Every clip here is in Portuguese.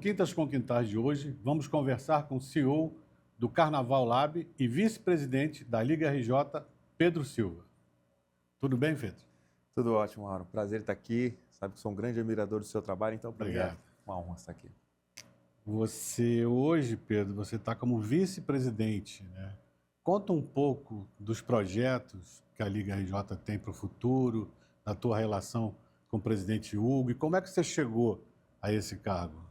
Quintas com Quintais de hoje, vamos conversar com o CEO do Carnaval Lab e vice-presidente da Liga RJ, Pedro Silva. Tudo bem, Pedro? Tudo ótimo, Mauro. Prazer estar aqui. Sabe que sou um grande admirador do seu trabalho, então para mim é uma honra estar aqui. Você hoje, Pedro, você está como vice-presidente, né? Conta um pouco dos projetos que a Liga RJ tem para o futuro, da tua relação com o presidente Hugo e como é que você chegou a esse cargo?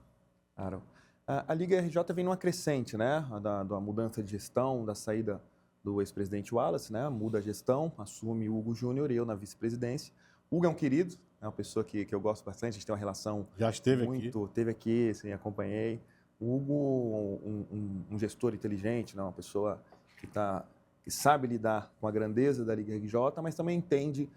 Claro. A Liga RJ vem numa crescente, né? Da mudança de gestão, da saída do ex-presidente Wallace, né? Muda a gestão, assume o Hugo Júnior e eu na vice-presidência. Hugo é um querido, é uma pessoa que eu gosto bastante, a gente tem uma relação Já esteve muito... aqui? Esteve aqui, sim, acompanhei. O Hugo, um gestor inteligente, né? Uma pessoa que sabe lidar com a grandeza da Liga RJ, mas também entende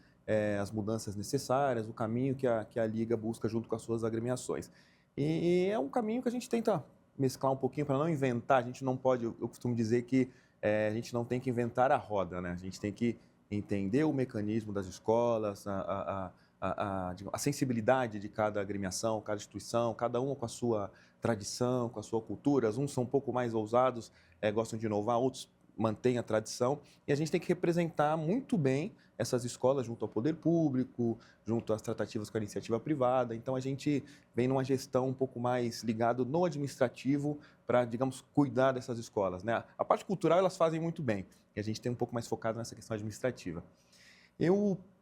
as mudanças necessárias, o caminho que a Liga busca junto com as suas agremiações. E é um caminho que a gente tenta mesclar um pouquinho para não inventar. A gente não pode, eu costumo dizer que a gente não tem que inventar a roda, né? A gente tem que entender o mecanismo das escolas, a sensibilidade de cada agremiação, cada instituição, cada uma com a sua tradição, com a sua cultura. Uns são um pouco mais ousados, gostam de inovar, outros mantêm a tradição. E a gente tem que representar muito bem essas escolas junto ao poder público, junto às tratativas com a iniciativa privada. Então, a gente vem numa gestão um pouco mais ligado no administrativo para, digamos, cuidar dessas escolas, né? A parte cultural elas fazem muito bem e a gente tem um pouco mais focado nessa questão administrativa.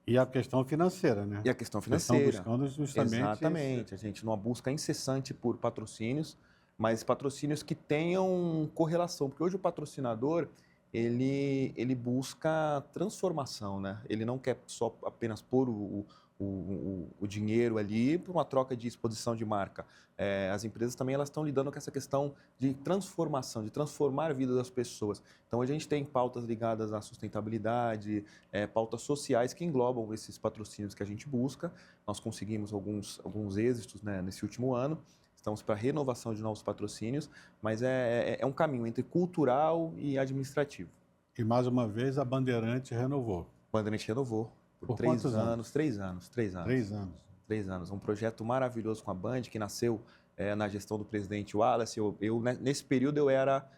E a questão financeira, né? E a questão financeira. Estão buscando justamente... Exatamente. A gente numa busca incessante por patrocínios, mas patrocínios que tenham correlação, porque hoje o patrocinador ele busca transformação, né? Ele não quer só apenas pôr o dinheiro ali por uma troca de exposição de marca. As empresas também elas estão lidando com essa questão de transformação, de transformar a vida das pessoas. Então, a gente tem pautas ligadas à sustentabilidade, pautas sociais que englobam esses patrocínios que a gente busca. Nós conseguimos alguns êxitos, né, nesse último ano. Estamos para a renovação de novos patrocínios, mas é um caminho entre cultural e administrativo. E, mais uma vez, a Bandeirante renovou. Bandeirante renovou por 3 anos. 3 anos. 3 anos. 3 anos. 3 anos. Um projeto maravilhoso com a Band, que nasceu na gestão do presidente Wallace. Nesse período, eu era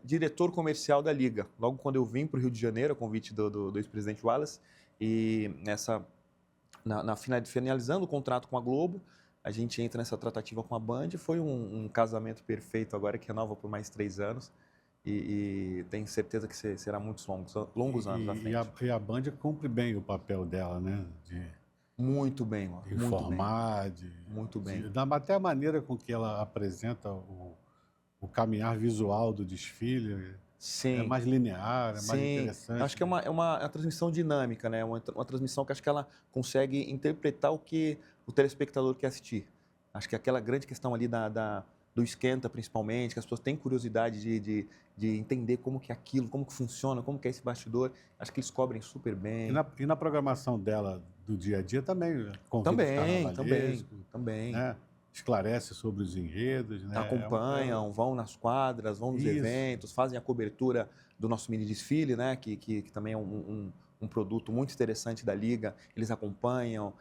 diretor comercial da Liga. Logo quando eu vim para o Rio de Janeiro, a convite do ex-presidente Wallace, e finalizando o contrato com a Globo, a gente entra nessa tratativa com a Band. Foi um casamento perfeito agora, que renova por mais 3 anos. E tenho certeza que será muitos longos anos à frente. E a Band cumpre bem o papel dela, né? Muito bem, mano. De informar, muito bem. Até a maneira com que ela apresenta o caminhar visual do desfile. Sim. É mais linear, é mais interessante. Acho que é uma transmissão dinâmica, né? Uma transmissão que acho que ela consegue interpretar o que o telespectador quer assistir. Acho que aquela grande questão ali do esquenta, principalmente, que as pessoas têm curiosidade de entender como que é aquilo, como que funciona, como que é esse bastidor. Acho que eles cobrem super bem. E na programação dela do dia a dia também convida os carnavalescos, também. Né? Esclarece sobre os enredos. Né? Acompanham, vão nas quadras, vão nos eventos, fazem a cobertura do nosso mini desfile, né? Que também é um produto muito interessante da Liga. Eles acompanham,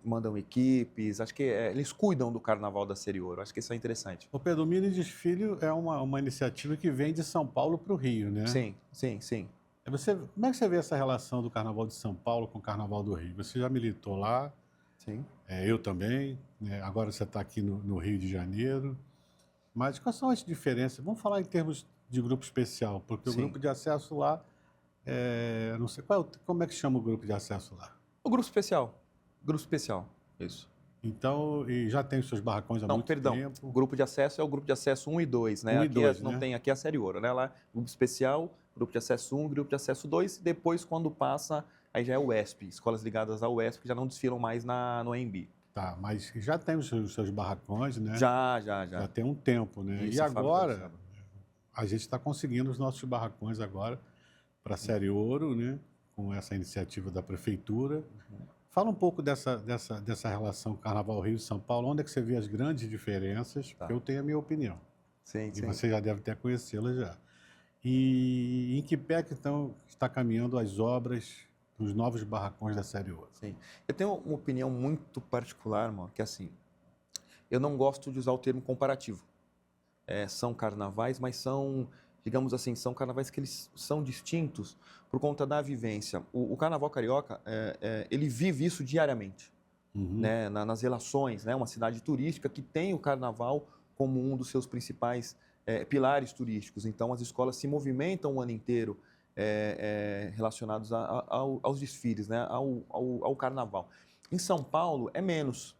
mandam equipes. Acho que eles cuidam do Carnaval da Série Ouro. Acho que isso é interessante. O Pedro, o mini desfile é uma iniciativa que vem de São Paulo para o Rio, né? Sim. Como é que você vê essa relação do Carnaval de São Paulo com o Carnaval do Rio? Você já militou lá? Sim. Eu também. Agora você está aqui no Rio de Janeiro. Mas quais são as diferenças? Vamos falar em termos de grupo especial, porque o grupo de acesso lá, não sei como é que chama o grupo de acesso lá? O grupo especial. Grupo especial, isso. Então, e já tem os seus barracões há muito tempo? O grupo de acesso é o grupo de acesso 1 e 2, né? 1 e 2, não tem aqui a Série Ouro, né? Lá, grupo especial, grupo de acesso 1, grupo de acesso 2, e depois, quando passa, aí já é o UESP. Escolas ligadas ao UESP que já não desfilam mais no AMB. Tá, mas já tem os seus barracões, né? Já. Já tem um tempo, né? Isso, e agora, a gente está conseguindo os nossos barracões agora para a Série Ouro, né? Com essa iniciativa da Prefeitura. Fala um pouco dessa relação Carnaval Rio e São Paulo. Onde é que você vê as grandes diferenças? Porque eu tenho a minha opinião. Sim. Você já deve até conhecê-la já. E em que pé que está caminhando as obras dos novos barracões da Série Ouro? Sim. Eu tenho uma opinião muito particular, mano, que assim, eu não gosto de usar o termo comparativo. São carnavais, mas são, digamos assim, são carnavais que eles são distintos por conta da vivência. O carnaval carioca, ele vive isso diariamente, Uhum. né? Nas relações, né? Uma cidade turística que tem o carnaval como um dos seus principais pilares turísticos. Então, as escolas se movimentam o ano inteiro relacionados aos desfiles, né? Ao carnaval. Em São Paulo, é menos.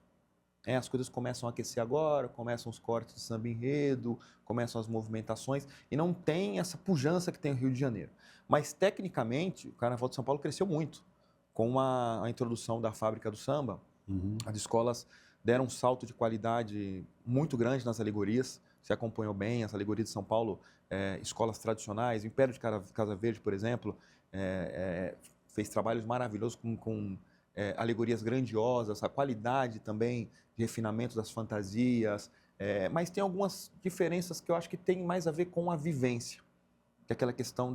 As coisas começam a aquecer agora, começam os cortes de samba enredo, começam as movimentações, e não tem essa pujança que tem o Rio de Janeiro. Mas, tecnicamente, o Carnaval de São Paulo cresceu muito. Com a introdução da fábrica do samba, Uhum. as escolas deram um salto de qualidade muito grande nas alegorias. Você acompanhou bem as alegorias de São Paulo, escolas tradicionais, o Império de Casa Verde, por exemplo, fez trabalhos maravilhosos com alegorias grandiosas, a qualidade também de refinamento das fantasias, mas tem algumas diferenças que eu acho que tem mais a ver com a vivência, que é aquela questão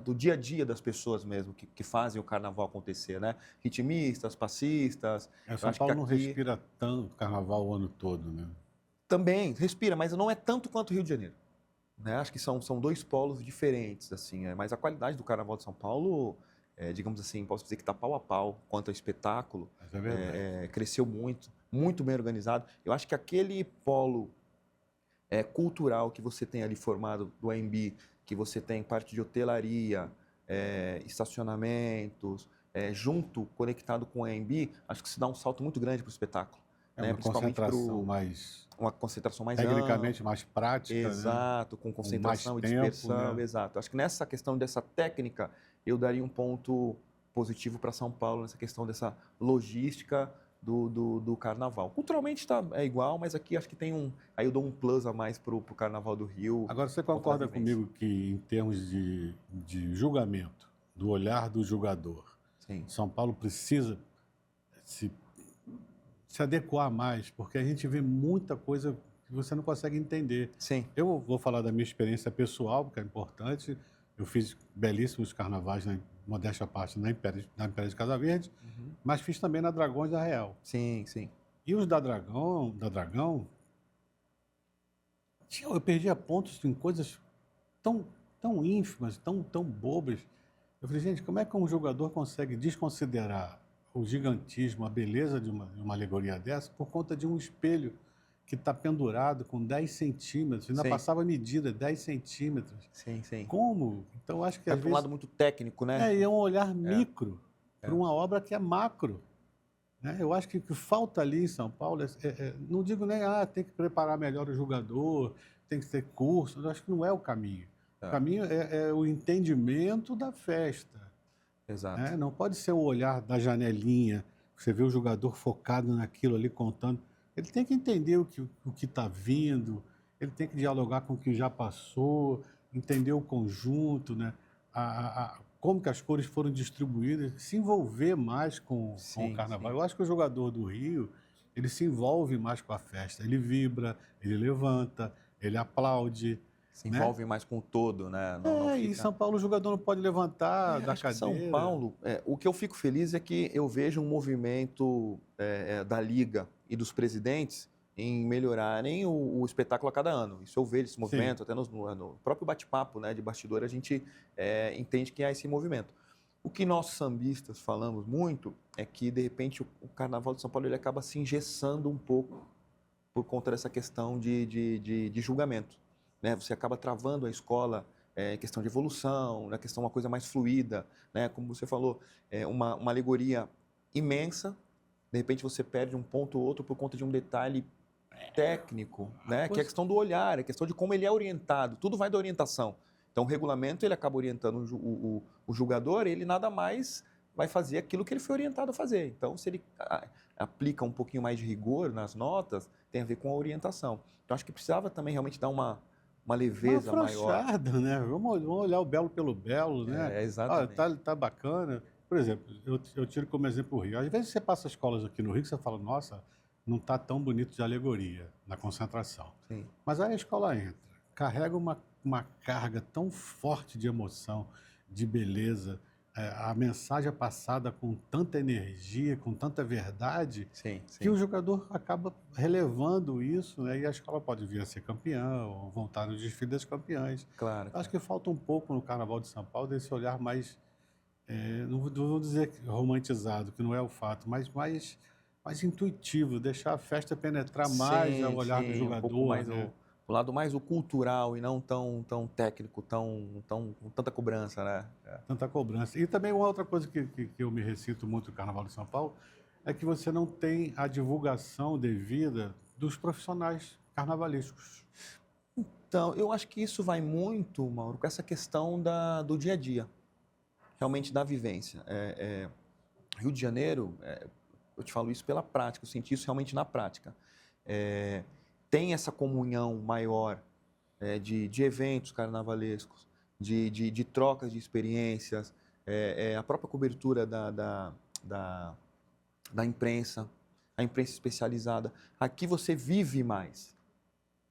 do dia a dia das pessoas mesmo, que fazem o carnaval acontecer, né? Ritmistas, passistas. Eu São acho que Paulo não aqui respira tanto carnaval o ano todo, né? também respira, mas não é tanto quanto o Rio de Janeiro, né? Acho que são dois polos diferentes, assim, mas a qualidade do Carnaval de São Paulo, digamos assim, posso dizer que está pau a pau quanto ao espetáculo, Mas é verdade. cresceu muito, muito bem organizado. Eu acho que aquele polo cultural que você tem ali formado do AMB, que você tem parte de hotelaria, estacionamentos, junto, conectado com o AMB, acho que se dá um salto muito grande para o espetáculo, É né? uma Principalmente para concentração mais, uma concentração mais ampla. tecnicamente mais prática, né? Exato, com Com mais concentração e tempo, dispersão, né? exato. Acho que nessa questão dessa técnica, eu daria um ponto positivo para São Paulo, nessa questão dessa logística do carnaval. Culturalmente é igual, mas aqui acho que tem aí eu dou um plus a mais para o carnaval do Rio, Agora, você por conta da concorda vivência. comigo que, em termos de julgamento, do olhar do julgador, Sim, São Paulo precisa se, se adequar mais, porque a gente vê muita coisa que você não consegue entender. sim, Eu vou falar da minha experiência pessoal, porque é importante. Eu fiz belíssimos carnavais, modéstia à parte, na Império de Casa Verde, uhum. mas fiz também na Dragões da Real. Sim, sim, E os da Dragão, eu perdia pontos em coisas tão ínfimas, tão bobas. Eu falei, gente, como é que um jogador consegue desconsiderar o gigantismo, a beleza de uma alegoria dessa por conta de um espelho que está pendurado com 10 centímetros, ainda sim, passava a medida, 10 centímetros. sim, sim. Como? Então, eu acho que Vai às para um vezes lado muito técnico, né? é um olhar É, micro para é. uma obra que é macro, né? Eu acho que o que falta ali em São Paulo, não digo nem, tem que preparar melhor o jogador, tem que ter curso, eu acho que não é o caminho. O É, caminho é o entendimento da festa, exato. né? Não pode ser o olhar da janelinha, você vê o jogador focado naquilo ali, contando. Ele tem que entender o que está vindo, ele tem que dialogar com o que já passou, entender o conjunto, né? Como que as cores foram distribuídas, se envolver mais com o Sim, carnaval. sim. Eu acho que o jogador do Rio, ele se envolve mais com a festa, ele vibra, ele levanta, ele aplaude, Se né? envolve mais com o todo, né? Não E em fica. São Paulo o jogador não pode levantar da Acho que São cadeira. Paulo, o que eu fico feliz é que eu vejo um movimento da Liga e dos presidentes em melhorarem o espetáculo a cada ano. Isso eu vejo esse Sim. movimento, até no próprio bate-papo, né, de bastidor, a gente entende que há esse movimento. O que nós sambistas falamos muito é que, de repente, o Carnaval de São Paulo ele acaba se engessando um pouco por conta dessa questão de julgamento, né? Você acaba travando a escola em questão de evolução, na questão uma coisa mais fluida, né? Como você falou, uma alegoria imensa, de repente você perde um ponto ou outro por conta de um detalhe técnico, A né? Que é a coisa, questão do olhar, é a questão de como ele é orientado, tudo vai da orientação. Então, o regulamento ele acaba orientando o julgador, ele nada mais vai fazer aquilo que ele foi orientado a fazer. Então, se ele aplica um pouquinho mais de rigor nas notas, tem a ver com a orientação. Então, acho que precisava também realmente dar uma uma leveza maior. afrouxada, né? Vamos olhar o belo pelo belo, né? Olha, Exatamente. tá bacana. Por exemplo, eu tiro como exemplo o Rio. Às vezes você passa escolas aqui no Rio que você fala, nossa, não tá tão bonito de alegoria na concentração. Sim, Mas aí a escola entra, carrega uma carga tão forte de emoção, de beleza. a mensagem é passada com tanta energia, com tanta verdade, Sim, que sim. o jogador acaba relevando isso, né? E a escola pode vir a ser campeã ou voltar no desfile das campeãs. Claro, Acho claro. que falta um pouco no Carnaval de São Paulo desse olhar mais, não vou dizer romantizado, que não é o fato, mas mais intuitivo, deixar a festa penetrar mais ao Sim, olhar do sim, um pouco jogador, mais né? o lado mais o cultural e não tão técnico, com tanta cobrança, né. Tanta cobrança. E também uma outra coisa que eu me ressinto muito no Carnaval de São Paulo é que você não tem a divulgação devida dos profissionais carnavalescos. Então, eu acho que isso vai muito, Mauro, com essa questão do dia a dia, realmente da vivência. Rio de Janeiro, eu te falo isso pela prática, eu senti isso realmente na prática. Eh, Tem essa comunhão maior, de eventos carnavalescos, de trocas de experiências, a própria cobertura da, da imprensa, a imprensa especializada. Aqui você vive mais,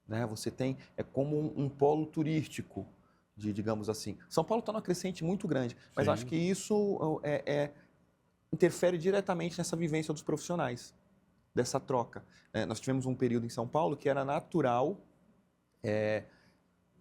né? Você tem, é como um polo turístico, digamos assim. São Paulo está numa crescente muito grande, mas acho Sim, que isso interfere diretamente nessa vivência dos profissionais, dessa troca. Nós tivemos um período em São Paulo que era natural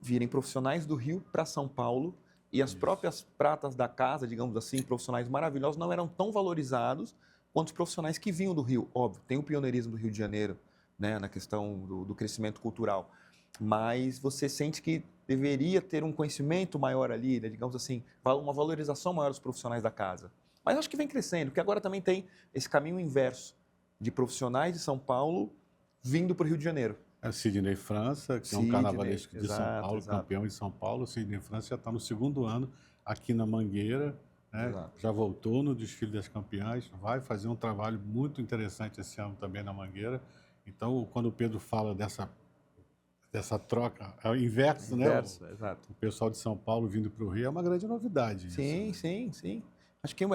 virem profissionais do Rio para São Paulo e as isso. próprias pratas da casa, digamos assim, profissionais maravilhosos, não eram tão valorizados quanto os profissionais que vinham do Rio. Óbvio, tem o pioneirismo do Rio de Janeiro, né, na questão do crescimento cultural, mas você sente que deveria ter um conhecimento maior ali, né, digamos assim, uma valorização maior dos profissionais da casa. Mas acho que vem crescendo, porque agora também tem esse caminho inverso de profissionais de São Paulo vindo para o Rio de Janeiro. É o Sidney França, que é um Sidney, carnavalesco de São exato, Paulo, exato, campeão de São Paulo. O Sidney França já está no segundo ano aqui na Mangueira, né? exato. Já voltou no desfile das campeãs, vai fazer um trabalho muito interessante esse ano também na Mangueira. Então, quando o Pedro fala dessa troca, é o inverso, né? Inverso, exato. O pessoal de São Paulo vindo para o Rio é uma grande novidade isso, Sim, né? sim, sim. Acho que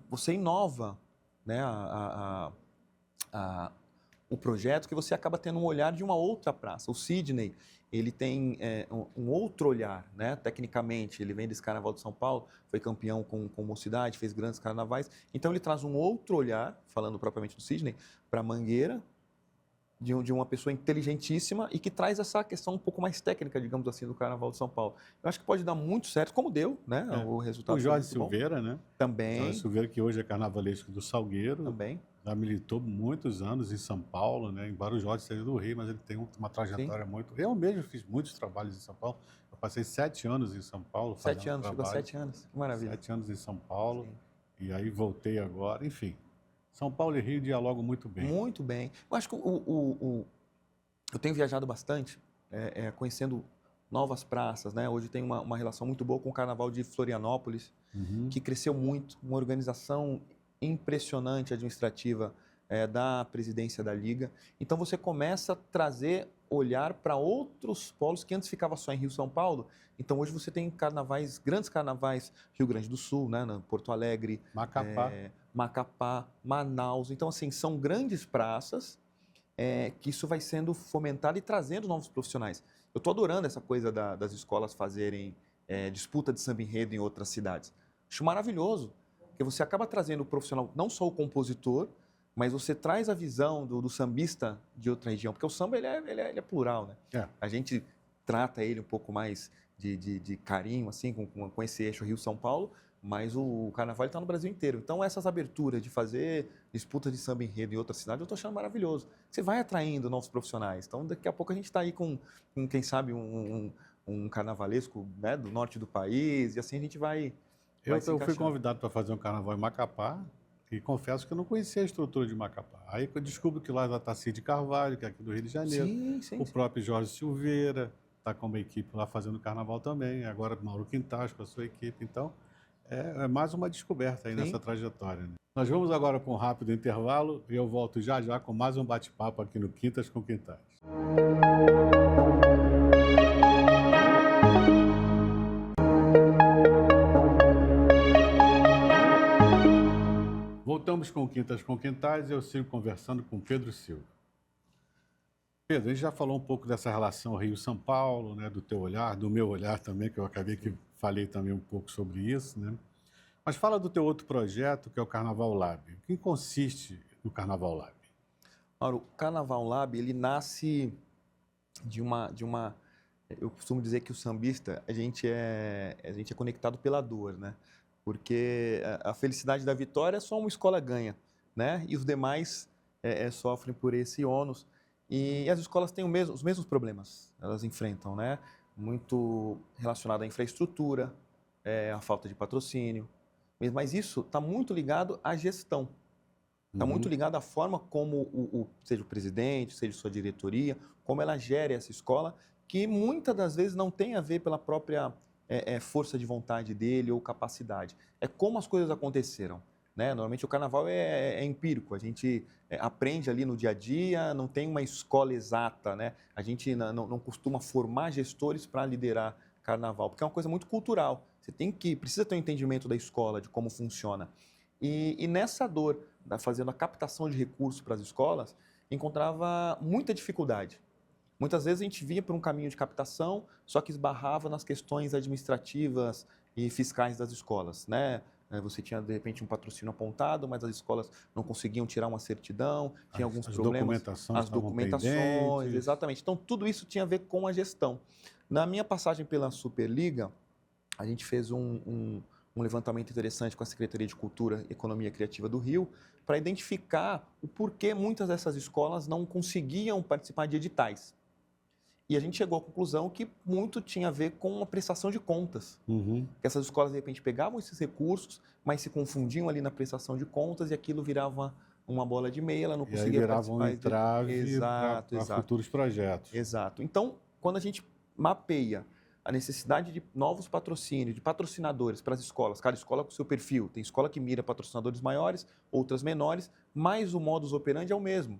você inova, né, o projeto, que você acaba tendo um olhar de uma outra praça. O Sidney, ele tem um outro olhar, né? Tecnicamente, ele vem desse Carnaval de São Paulo, foi campeão com Mocidade, fez grandes carnavais. Então, ele traz um outro olhar, falando propriamente do Sidney, para Mangueira, de uma pessoa inteligentíssima e que traz essa questão um pouco mais técnica, digamos assim, do Carnaval de São Paulo. Eu acho que pode dar muito certo, como deu, né? É. O O resultado foi Jorge muito bom. Silveira, né? O Jorge Também, Silveira, que hoje é carnavalesco do Salgueiro, também, já militou muitos anos em São Paulo, né? Embora o Jorge seja do Rio, mas ele tem uma sim. trajetória muito. Eu mesmo fiz muitos trabalhos em São Paulo. Eu passei 7 anos em São Paulo 7 fazendo anos, chegou a trabalho. 7 anos, que maravilha. 7 anos em São Paulo. Sim. E aí voltei agora. Enfim, São Paulo e Rio dialogam muito bem. Muito bem. Eu acho que eu tenho viajado bastante, conhecendo novas praças, né? Hoje tem uma relação muito boa com o Carnaval de Florianópolis, Uhum. que cresceu muito, uma organização impressionante administrativa da presidência da Liga. Então você começa a trazer olhar para outros polos que antes ficava só em Rio e São Paulo. Então hoje você tem carnavais, grandes carnavais, Rio Grande do Sul, né, Porto Alegre, Macapá. Macapá, Manaus. Então assim, são grandes praças que isso vai sendo fomentado e trazendo novos profissionais. Eu estou adorando essa coisa das escolas fazerem disputa de samba enredo em outras cidades. Acho maravilhoso, porque você acaba trazendo o profissional, não só o compositor, mas você traz a visão do sambista de outra região, porque o samba ele é plural, né? É. A gente trata ele um pouco mais de carinho, assim, com esse eixo Rio-São Paulo, mas o carnaval está no Brasil inteiro. Então, essas aberturas de fazer disputas de samba enredo em outras cidades, eu estou achando maravilhoso. Você vai atraindo novos profissionais. Então, daqui a pouco a gente está aí com, quem sabe, um carnavalesco, né, do norte do país, e assim a gente vai se Eu fui encaixando. convidado para fazer um carnaval em Macapá e confesso que eu não conhecia a estrutura de Macapá. Aí eu descubro que lá está Cid Carvalho, que é aqui do Rio de Janeiro, Sim, sim, o sim. próprio Jorge Silveira está com uma equipe lá fazendo carnaval também, agora Mauro Quintas com a sua equipe. Então, é mais uma descoberta aí nessa Sim. trajetória, né? Nós vamos agora para um rápido intervalo e eu volto já já com mais um bate-papo aqui no Quintas com Quintais. Voltamos com Quintas com Quintais e eu sigo conversando com Pedro Silva. Pedro, a gente já falou um pouco dessa relação Rio-São Paulo, né, do teu olhar, do meu olhar também, que eu acabei que falei também um pouco sobre isso, né? Mas fala do teu outro projeto, que é o Carnaval Lab. O que consiste no Carnaval Lab? Ora, o Carnaval Lab, ele nasce de uma. Eu costumo dizer que o sambista, a gente é conectado pela dor, né? Porque a felicidade da vitória é só uma escola ganha, né? E os demais sofrem por esse ônus. E as escolas têm os mesmos problemas, elas enfrentam, né? Muito relacionado à infraestrutura, à falta de patrocínio. Mas isso está muito ligado à gestão. Está muito Uhum. ligado à forma como seja o presidente, seja sua diretoria, como ela gere essa escola, que muitas das vezes não tem a ver pela própria força de vontade dele ou capacidade. É como as coisas aconteceram. Né? Normalmente o carnaval é empírico, a gente aprende ali no dia a dia, não tem uma escola exata, né? A gente não costuma formar gestores para liderar carnaval, porque é uma coisa muito cultural. Você precisa ter um entendimento da escola, de como funciona. E nessa dor, fazendo a captação de recursos para as escolas, encontrava muita dificuldade. Muitas vezes a gente via por um caminho de captação, só que esbarrava nas questões administrativas e fiscais das escolas, né? Você tinha, de repente, um patrocínio apontado, mas as escolas não conseguiam tirar uma certidão, tinha alguns As problemas, documentações as estavam documentações, pendentes. exatamente. Então, tudo isso tinha a ver com a gestão. Na minha passagem pela Superliga, a gente fez um levantamento interessante com a Secretaria de Cultura e Economia Criativa do Rio para identificar o porquê muitas dessas escolas não conseguiam participar de editais. E a gente chegou à conclusão que muito tinha a ver com a prestação de contas. Uhum. Que essas escolas, de repente, pegavam esses recursos, mas se confundiam ali na prestação de contas e aquilo virava uma bola de meia, ela não E aí conseguia virava um participar. entrave Exato, para exato. futuros projetos. Exato. Então, quando a gente mapeia a necessidade de novos patrocínios, de patrocinadores para as escolas, cada escola com o seu perfil, tem escola que mira patrocinadores maiores, outras menores, mas o modus operandi é o mesmo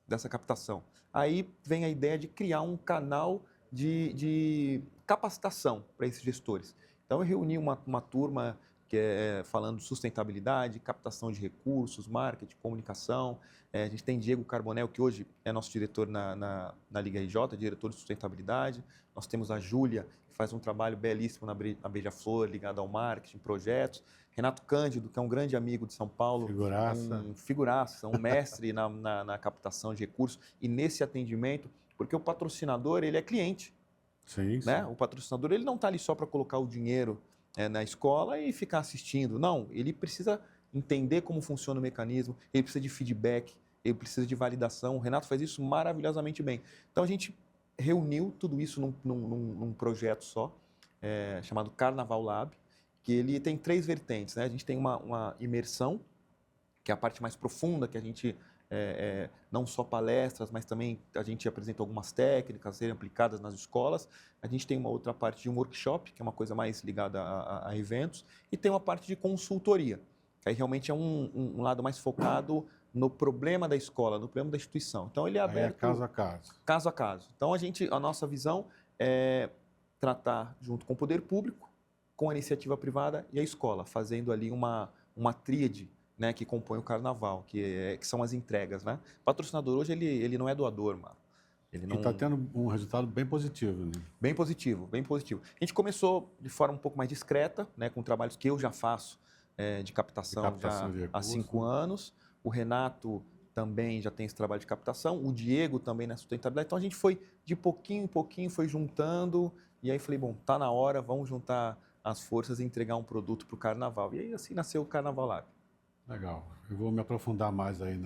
dessa captação. Aí vem a ideia de criar um canal de capacitação para esses gestores. Então, eu reuni uma turma que falando sustentabilidade, captação de recursos, marketing, comunicação. A gente tem Diego Carbonel, que hoje é nosso diretor na Liga RJ, diretor de sustentabilidade. Nós temos a Júlia, que faz um trabalho belíssimo na Beija-Flor, ligado ao marketing, projetos. Renato Cândido, que é um grande amigo de São Paulo, Figuraça. um figuraça, um mestre na captação de recursos e nesse atendimento, porque o patrocinador, ele é cliente. Sim, Né? sim. O patrocinador, ele não está ali só para colocar o dinheiro na escola e ficar assistindo. Não, ele precisa entender como funciona o mecanismo, ele precisa de feedback, ele precisa de validação. O Renato faz isso maravilhosamente bem. Então, a gente reuniu tudo isso num projeto só, chamado Carnaval Lab, que ele tem 3 vertentes. Né? A gente tem uma imersão, que é a parte mais profunda, que a gente não só palestras, mas também a gente apresenta algumas técnicas a serem aplicadas nas escolas. A gente tem uma outra parte de um workshop, que é uma coisa mais ligada a eventos, e tem uma parte de consultoria, que aí realmente é um lado mais focado no problema da escola, no problema da instituição. Então, ele é Aí é aberto caso a caso. caso a caso. Então, a nossa visão é tratar junto com o poder público, com a iniciativa privada e a escola, fazendo ali uma tríade, né, que compõe o carnaval, que são as entregas. Né? O patrocinador hoje ele não é doador, mano. Ele E está não... tendo um resultado bem positivo, né? Bem positivo, bem positivo. A gente começou de forma um pouco mais discreta, né, com trabalhos que eu já faço de captação, De captação já de há recursos. 5 anos. O Renato também já tem esse trabalho de captação, o Diego também na sustentabilidade. Então a gente foi de pouquinho em pouquinho, foi juntando, e aí falei, bom, tá na hora, vamos juntar as forças e entregar um produto para o Carnaval. E aí assim nasceu o Carnaval Lab. Legal. Eu vou me aprofundar mais aí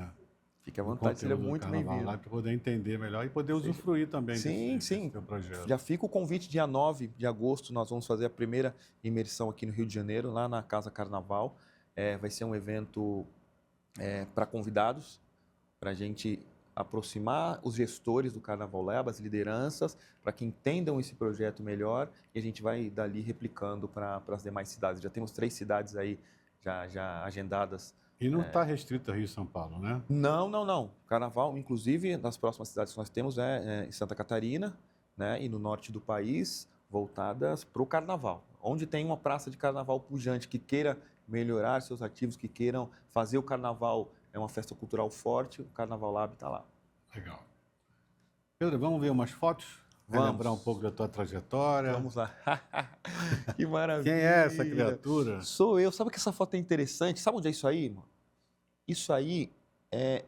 Fique à no vontade, seja conteúdo do muito Carnaval bem-vindo. Lab para poder entender melhor e poder usufruir também Sim, desse sim. teu projeto. Já fica o convite, dia 9 de agosto, nós vamos fazer a primeira imersão aqui no Rio de Janeiro, lá na Casa Carnaval. Vai ser um evento para convidados, para a gente aproximar os gestores do Carnaval Lab, as lideranças, para que entendam esse projeto melhor, e a gente vai dali replicando para as demais cidades. Já temos 3 cidades aí já agendadas. E não está restrito a Rio e São Paulo, né? Não, não, não. Carnaval, inclusive, nas próximas cidades que nós temos em Santa Catarina, né, e no norte do país, voltadas para o Carnaval. Onde tem uma praça de Carnaval pujante que queira melhorar seus ativos, que queiram fazer o Carnaval uma festa cultural forte, o Carnaval Lab está lá. Legal. Pedro, vamos ver umas fotos? Quer lembrar um pouco da tua trajetória? Vamos lá. Que maravilha. Quem é essa criatura? Sou eu. Sabe que essa foto é interessante? Sabe onde é isso aí, irmão? Isso aí é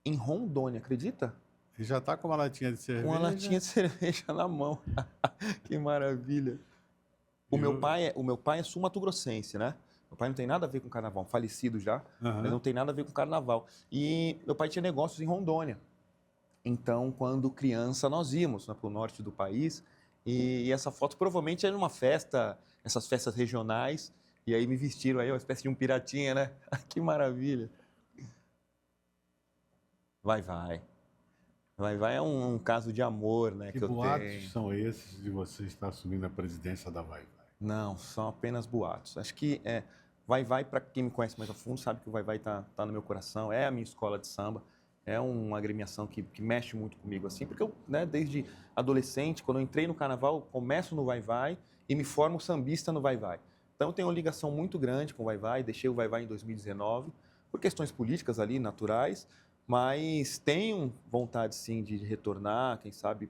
em Rondônia, acredita? E já está com uma latinha de cerveja? Uma latinha de cerveja na mão. Que maravilha. O meu pai é sul-mato-grossense, né? Meu pai não tem nada a ver com carnaval, falecido já, mas não tem nada a ver com carnaval. E meu pai tinha negócios em Rondônia. Então, quando criança, nós íamos para o norte do país e essa foto provavelmente era numa festa, essas festas regionais, e aí me vestiram aí, uma espécie de um piratinha, né? Que maravilha. Vai, vai. Vai, vai é um caso de amor, né? Que eu boatos tenho. são esses de você estar assumindo a presidência da Vai Vai? Não, são apenas boatos. Acho que Vai Vai, para quem me conhece mais a fundo, sabe que o Vai Vai tá no meu coração, é a minha escola de samba, é uma agremiação que mexe muito comigo, assim, porque eu, né, desde adolescente, quando eu entrei no carnaval, começo no Vai Vai e me formo sambista no Vai Vai. Então eu tenho uma ligação muito grande com o Vai Vai, deixei o Vai Vai em 2019, por questões políticas ali, naturais, mas tenho vontade, sim, de retornar, quem sabe,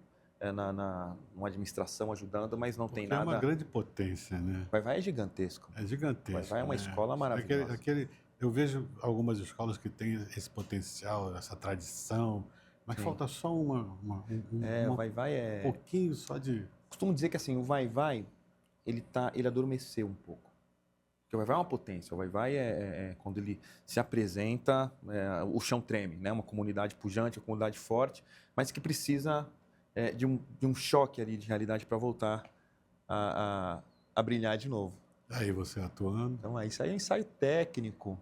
numa administração ajudando, mas não tem nada. É uma grande potência, né? Vai Vai é gigantesco. É gigantesco. Vai Vai é uma escola maravilhosa. Eu vejo algumas escolas que têm esse potencial, essa tradição, mas Sim. falta só o Vai Vai um pouquinho só de... Costumo dizer que assim, o Vai Vai, ele adormeceu um pouco. Porque o Vai Vai é uma potência. O Vai Vai quando ele se apresenta, o chão treme, né? Uma comunidade pujante, uma comunidade forte, mas que precisa de um choque ali de realidade para voltar a brilhar de novo. Aí você atuando. Então, isso aí é um ensaio técnico.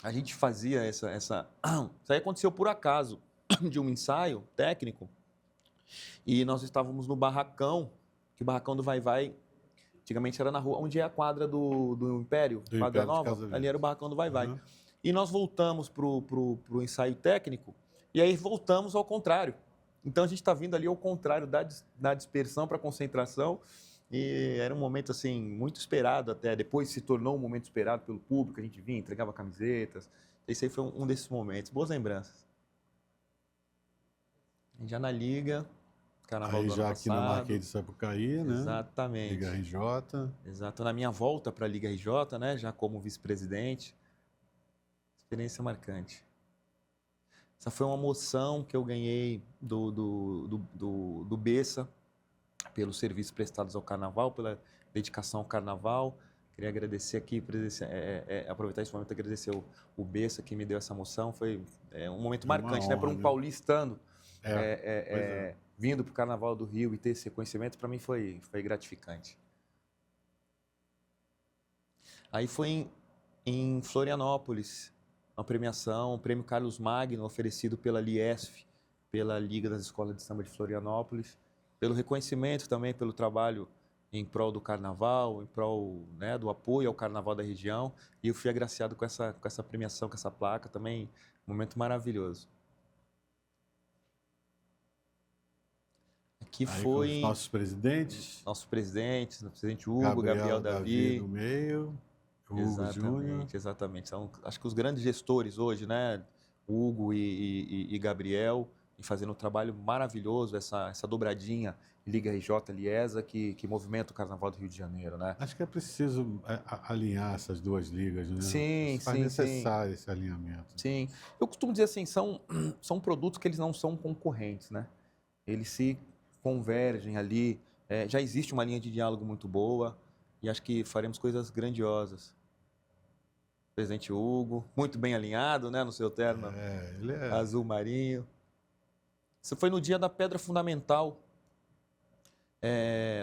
A gente fazia Isso aí aconteceu por acaso, de um ensaio técnico, e nós estávamos no barracão, que o barracão do Vai Vai, antigamente era na rua, onde é a quadra do Império, quadra nova, ali era o barracão do Vai Vai. Uhum. E nós voltamos pro ensaio técnico, e aí voltamos ao contrário. Então, a gente está vindo ali ao contrário da dispersão para a concentração, e era um momento, assim, muito esperado até. Depois se tornou um momento esperado pelo público, a gente vinha, entregava camisetas. Esse aí foi um desses momentos. Boas lembranças. A gente já na Liga, Carnaval aí do ano já passado. aqui na Marquês de Sapucaí, né? Exatamente. Liga RJ. Exato. Na minha volta para a Liga RJ, né? Já como vice-presidente. Experiência marcante. Essa foi uma moção que eu ganhei do Bessa, pelos serviços prestados ao Carnaval, pela dedicação ao Carnaval. Queria agradecer aqui, aproveitar esse momento e agradecer o Bessa que me deu essa moção. Foi um momento marcante, honra, né? Para um paulistano vindo para o Carnaval do Rio e ter esse reconhecimento, para mim foi gratificante. Aí foi em Florianópolis, uma premiação, o Prêmio Carlos Magno, oferecido pela Liesf, pela Liga das Escolas de Samba de Florianópolis, pelo reconhecimento também, pelo trabalho em prol do Carnaval, em prol, né, do apoio ao Carnaval da região. E eu fui agraciado com essa premiação, com essa placa também, um momento maravilhoso. Aqui aí foi... Com os nossos presidentes. Nossos presidentes, o presidente Hugo, Gabriel Davi. No meio, Hugo Júnior. Exatamente. São, acho que os grandes gestores hoje, né, Hugo e Gabriel, e fazendo um trabalho maravilhoso, essa dobradinha Liga RJ Liesa, que movimenta o Carnaval do Rio de Janeiro, né? Acho que é preciso alinhar essas duas ligas, né? Sim, Faz necessário esse alinhamento. Sim. Eu costumo dizer assim, são produtos que eles não são concorrentes, né? Eles se convergem ali. Já existe uma linha de diálogo muito boa e acho que faremos coisas grandiosas. Presidente Hugo, muito bem alinhado, né? No seu terno ele é azul marinho. Isso foi no dia da pedra fundamental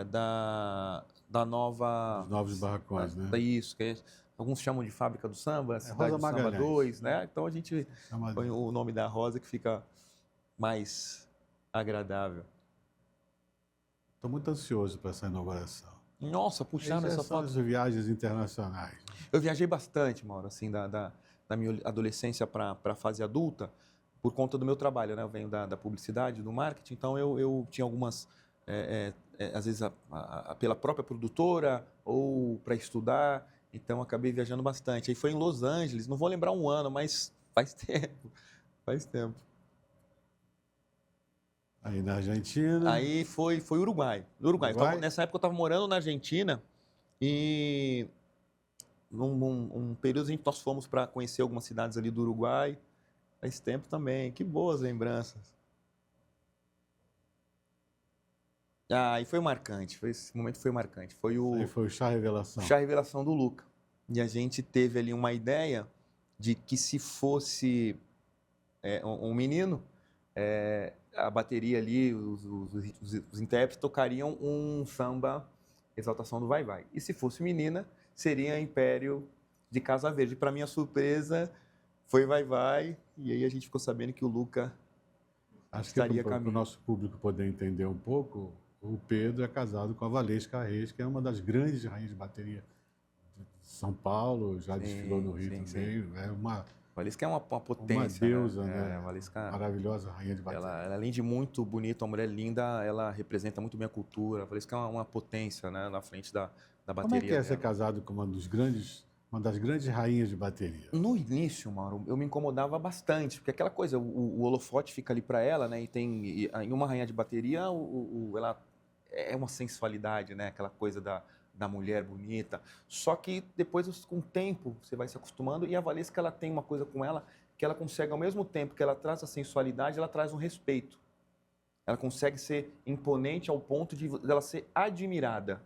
da nova... Os novos barracões, né? Isso, que alguns chamam de Fábrica do Samba, Cidade Rosa do Samba Magalhães, 2, né? Então a gente põe o nome da Rosa que fica mais agradável. Estou muito ansioso para essa inauguração. Nossa, puxando essa foto. As viagens internacionais. Eu viajei bastante, Mauro, assim, da minha adolescência para a fase adulta, por conta do meu trabalho, né? Eu venho da publicidade, do marketing, então eu tinha algumas, às vezes, pela própria produtora ou para estudar, então acabei viajando bastante. Aí foi em Los Angeles, não vou lembrar um ano, mas faz tempo, faz tempo. Aí na Argentina. Aí foi Uruguai. No Uruguai. Uruguai? Nessa época eu estava morando na Argentina e num período nós fomos para conhecer algumas cidades ali do Uruguai. Faz tempo também. Que boas lembranças. E foi marcante. Esse momento foi marcante. Foi Aí foi o chá revelação. chá revelação do Luca. E a gente teve ali uma ideia de que se fosse um menino, a bateria ali, os intérpretes tocariam um samba Exaltação do Vai Vai. E se fosse menina, seria Império de Casa Verde. Para minha surpresa, foi Vai Vai. E aí a gente ficou sabendo que o Luca Acho que estaria para o caminho. nosso público poder entender um pouco, o Pedro é casado com a Valesca Reis, que é uma das grandes rainhas de bateria de São Paulo, já desfilou no Rio também. É uma Valesca é uma potência, deusa, né? né? Valesca, Maravilhosa rainha de bateria. ela, além de muito bonita, uma mulher linda, ela representa muito bem a cultura. A Valesca é uma potência, né? Na frente da bateria Como é que é ser dela. casado com uma das grandes rainhas de bateria? No início, Mauro, eu me incomodava bastante, porque aquela coisa, o holofote fica ali para ela, né? E em uma rainha de bateria, ela é uma sensualidade, né? Aquela coisa da mulher bonita. Só que depois, com o tempo, você vai se acostumando. E a Valesca, ela tem uma coisa com ela que ela consegue, ao mesmo tempo que ela traz a sensualidade, ela traz um respeito. Ela consegue ser imponente ao ponto de ela ser admirada,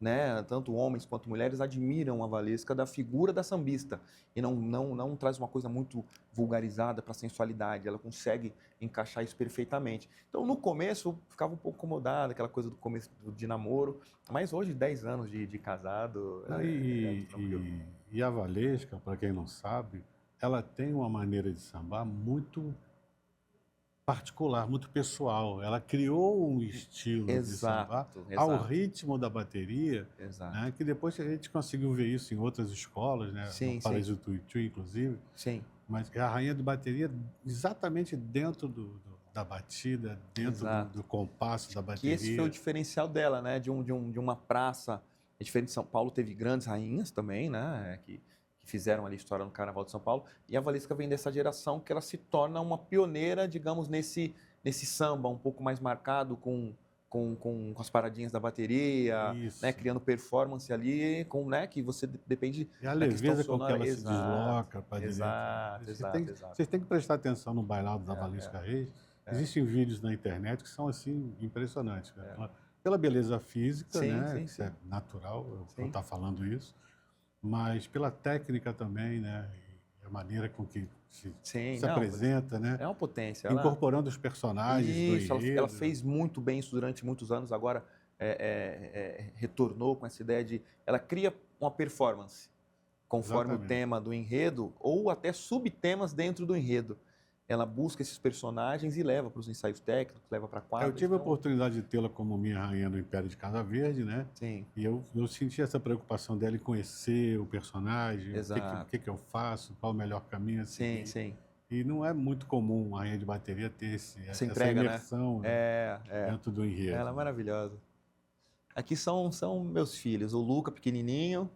né? Tanto homens quanto mulheres admiram a Valesca da figura da sambista e não traz uma coisa muito vulgarizada para a sensualidade. Ela consegue encaixar isso perfeitamente. Então, no começo, eu ficava um pouco incomodado, aquela coisa do começo de namoro, mas hoje, 10 anos de casado, tranquilo. E a Valesca, para quem não sabe, ela tem uma maneira de sambar muito particular, muito pessoal. Ela criou um estilo de sambar ao ritmo da bateria, né, que depois a gente conseguiu ver isso em outras escolas, né, no Paraíso Tuiuti, inclusive. Sim. Mas é a rainha de bateria exatamente dentro da batida, dentro do compasso da bateria. Que esse foi o diferencial dela, né, de uma praça. É diferente de São Paulo, teve grandes rainhas também, né, que fizeram ali história no Carnaval de São Paulo, e a Valesca vem dessa geração que ela se torna uma pioneira, digamos, nesse samba um pouco mais marcado com as paradinhas da bateria, né, criando performance ali, né, que você depende da leveza com que ela se desloca para direita. Vocês têm que prestar atenção no bailado da Valesca Reis. Existem vídeos na internet que são assim impressionantes, pela beleza física, né, que é natural eu estar falando isso, mas pela técnica também, né? E a maneira com que se apresenta, né? É uma potência. Incorporando os personagens do enredo. Ela fez muito bem isso durante muitos anos, agora retornou com essa ideia de... Ela cria uma performance conforme o tema do enredo, ou até subtemas dentro do enredo. Ela busca esses personagens e leva para os ensaios técnicos, leva para quadros. Eu tive a oportunidade de tê-la como minha rainha no Império de Casa Verde, né? Sim. E eu senti essa preocupação dela em conhecer o personagem, o que eu faço, qual o melhor caminho a seguir. Sim. E não é muito comum a rainha de bateria ter essa entrega, imersão, né? Dentro do enredo. Ela é maravilhosa. Aqui são meus filhos, o Luca pequenininho,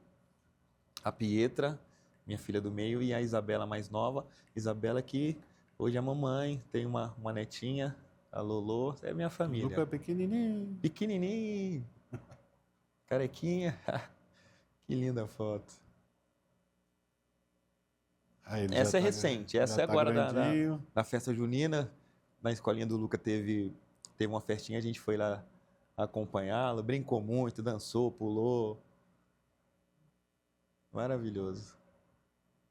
a Pietra, minha filha do meio, e a Isabela mais nova. Isabela que... Hoje a mamãe tem uma netinha, a Lolo, é minha família. O Luca é pequenininho. Pequenininho. Carequinha. Que linda foto. Essa é recente, essa é agora da festa junina. Na escolinha do Luca teve uma festinha, a gente foi lá acompanhá-lo, brincou muito, dançou, pulou. Maravilhoso.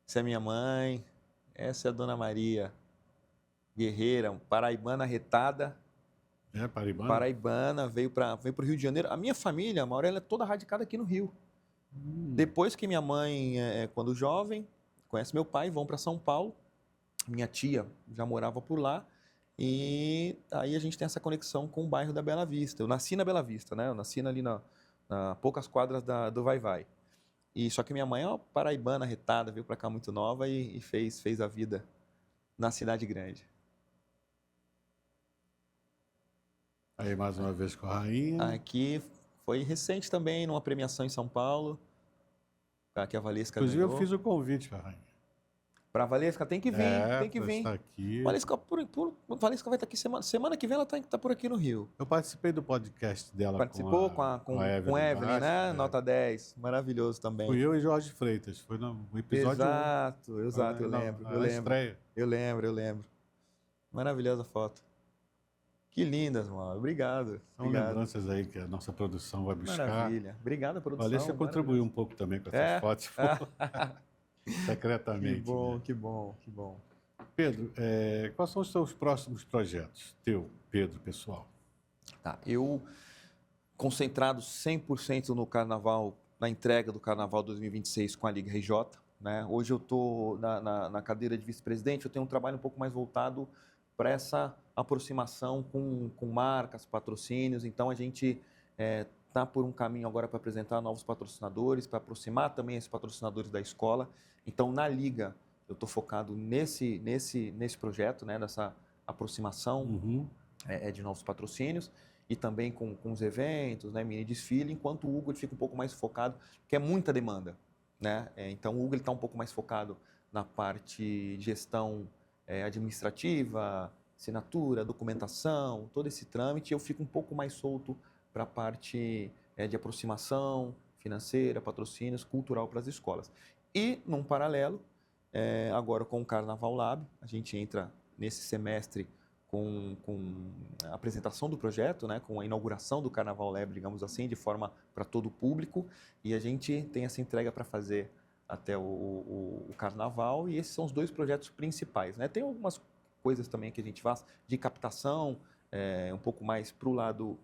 Essa é minha mãe, essa é a Dona Maria. Guerreira, paraibana retada. Paraibana, veio para o Rio de Janeiro. A minha família, a Maurela, é toda radicada aqui no Rio. Depois que minha mãe, quando jovem, conhece meu pai, vão para São Paulo. Minha tia já morava por lá. E aí a gente tem essa conexão com o bairro da Bela Vista. Eu nasci na Bela Vista, né? Eu nasci ali na poucas quadras do Vai Vai. E só que minha mãe é uma paraibana retada, veio para cá muito nova e fez a vida na cidade grande. Aí mais uma vez com a rainha. Aqui foi recente também, numa premiação em São Paulo, que a Valesca Inclusive ganhou. eu fiz o convite para a rainha. Para a Valesca tem que vir, tem que pra vir. estar aqui. Valesca vai estar aqui semana que vem, ela está por aqui no Rio. Eu participei do podcast dela Participou com a Evelyn, Evelyn, né? Bastos, Nota 10, maravilhoso também. Fui eu e Jorge Freitas, foi no episódio 1. Exato, eu lembro. Estreia. Eu lembro. Maravilhosa foto. Que lindas, mano. Obrigado. São lembranças aí que a nossa produção vai buscar. Maravilha. Obrigado, produção. Valesca contribuiu um pouco também com essas fotos. Secretamente. Que bom. Pedro, quais são os seus próximos projetos? Pedro, pessoal. Tá, eu concentrado 100% no Carnaval, na entrega do Carnaval 2026 com a Liga RJ. Né? Hoje eu estou na cadeira de vice-presidente, eu tenho um trabalho um pouco mais voltado para essa aproximação com marcas, patrocínios. Então, a gente está por um caminho agora para apresentar novos patrocinadores, para aproximar também esses patrocinadores da escola. Então, na Liga, eu estou focado nesse projeto, né, nessa aproximação de novos patrocínios e também com os eventos, né, mini desfile, enquanto o Hugo ele fica um pouco mais focado, que é muita demanda. Né? Então, o Hugo está um pouco mais focado na parte de gestão administrativa, assinatura, documentação, todo esse trâmite. Eu fico um pouco mais solto para a parte de aproximação financeira, patrocínios, cultural para as escolas. E, num paralelo, agora com o Carnaval Lab, a gente entra nesse semestre com a apresentação do projeto, né, com a inauguração do Carnaval Lab, digamos assim, de forma para todo o público, e a gente tem essa entrega para fazer até o Carnaval, e esses são os 2 projetos principais. Né? Tem algumas coisas também que a gente faz de captação, um pouco mais para o lado,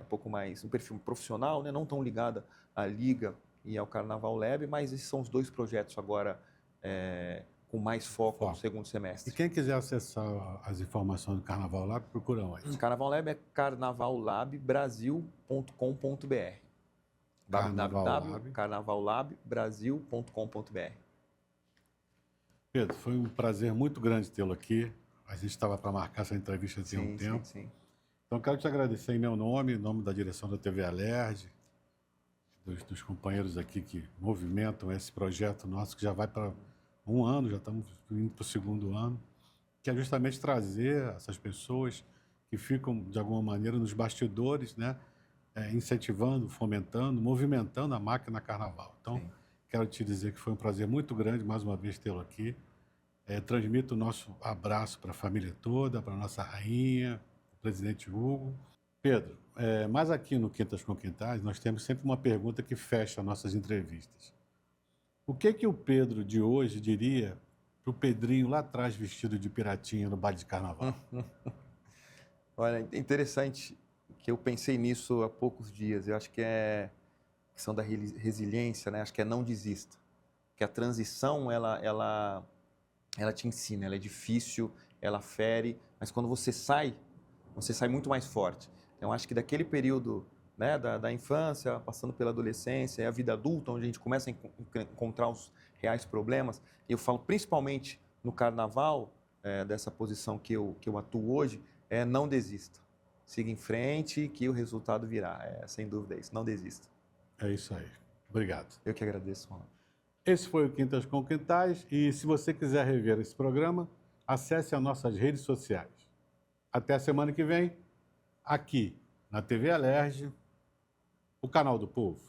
um pouco mais um perfil profissional, né? Não tão ligada à Liga e ao Carnaval Lab, mas esses são os 2 projetos agora com mais foco no segundo semestre. E quem quiser acessar as informações do Carnaval Lab, procura onde? O Carnaval Lab é carnavalabbrasil.com.br. www.carnavalabbrasil.com.br. Pedro, foi um prazer muito grande tê-lo aqui. A gente estava para marcar essa entrevista há um tempo. Sim. Então, quero te agradecer em meu nome, em nome da direção da TV Alerj, dos companheiros aqui que movimentam esse projeto nosso, que já vai para 1 ano, já estamos indo para o 2º ano, que é justamente trazer essas pessoas que ficam, de alguma maneira, nos bastidores, né? Incentivando, fomentando, movimentando a máquina Carnaval. Então, quero te dizer que foi um prazer muito grande, mais uma vez, tê-lo aqui. Transmito o nosso abraço para a família toda, para a nossa rainha, o presidente Hugo. Pedro, mas aqui no Quintas com Quintais, nós temos sempre uma pergunta que fecha nossas entrevistas. O que o Pedro de hoje diria para o Pedrinho lá atrás vestido de piratinha no baile de Carnaval? Olha, interessante que eu pensei nisso há poucos dias. Eu acho que é questão da resiliência, né? Acho que é não desista. Que a transição, ela te ensina, ela é difícil, ela fere, mas quando você sai muito mais forte. Então, acho que daquele período, né, da infância, passando pela adolescência e a vida adulta, onde a gente começa a encontrar os reais problemas, e eu falo principalmente no Carnaval, dessa posição que eu atuo hoje, não desista. Siga em frente que o resultado virá. Sem dúvida é isso, não desista. É isso aí. Obrigado. Eu que agradeço, Ronaldo. Esse foi o Quintas com Quintais, e se você quiser rever esse programa, acesse as nossas redes sociais. Até a semana que vem, aqui na TV Alerj, o canal do povo.